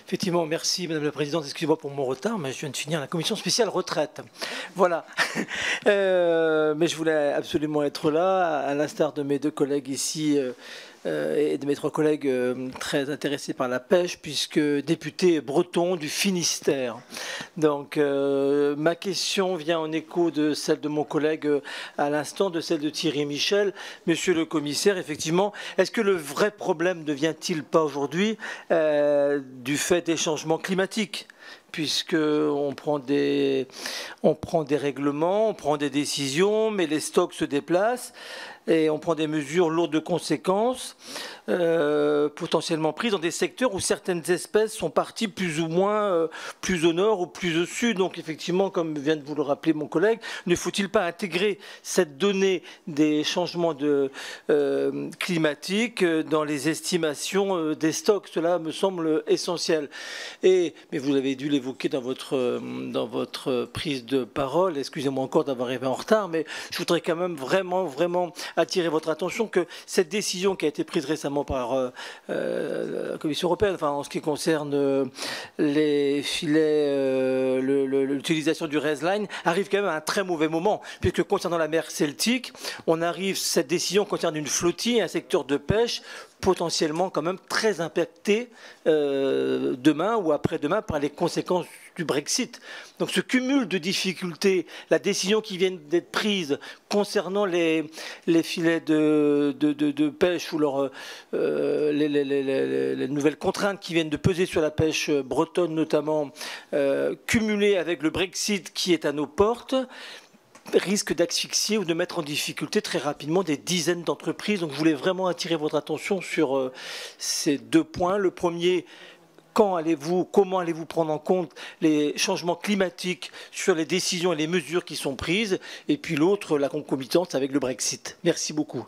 Effectivement, merci Madame la Présidente. Excusez-moi pour mon retard, mais je viens de finir la commission spéciale retraite. Voilà. Mais je voulais absolument être là, à l'instar de mes deux collègues ici et de mes trois collègues très intéressés par la pêche, puisque député breton du Finistère. Donc ma question vient en écho de celle de mon collègue à l'instant, de celle de Thierry Michel. Monsieur le commissaire, effectivement, est-ce que le vrai problème ne vient-il pas aujourd'hui du fait des changements climatiques ? Puisqu'on prend des règlements, on prend des décisions, mais les stocks se déplacent et on prend des mesures lourdes de conséquences, potentiellement prises dans des secteurs où certaines espèces sont parties plus ou moins plus au nord ou plus au sud. Donc effectivement, comme vient de vous le rappeler mon collègue, ne faut-il pas intégrer cette donnée des changements climatiques dans les estimations des stocks? Cela me semble essentiel. Mais vous avez dû l'évoquer dans votre prise de parole. Excusez-moi encore d'avoir arrivé en retard, mais je voudrais quand même vraiment attirer votre attention que cette décision qui a été prise récemment par la Commission européenne, enfin en ce qui concerne les filets, l'utilisation du raceline, arrive quand même à un très mauvais moment, puisque concernant la mer Celtique, cette décision concerne une flottille, un secteur de pêche potentiellement quand même très impacté demain ou après-demain par les conséquences du Brexit. Donc ce cumul de difficultés, la décision qui vient d'être prise concernant les filets de pêche ou les nouvelles contraintes qui viennent de peser sur la pêche bretonne notamment, cumulées avec le Brexit qui est à nos portes, risque d'asphyxier ou de mettre en difficulté très rapidement des dizaines d'entreprises. Donc je voulais vraiment attirer votre attention sur ces deux points. Le premier, comment allez-vous prendre en compte les changements climatiques sur les décisions et les mesures qui sont prises? Et puis l'autre, la concomitance avec le Brexit. Merci beaucoup.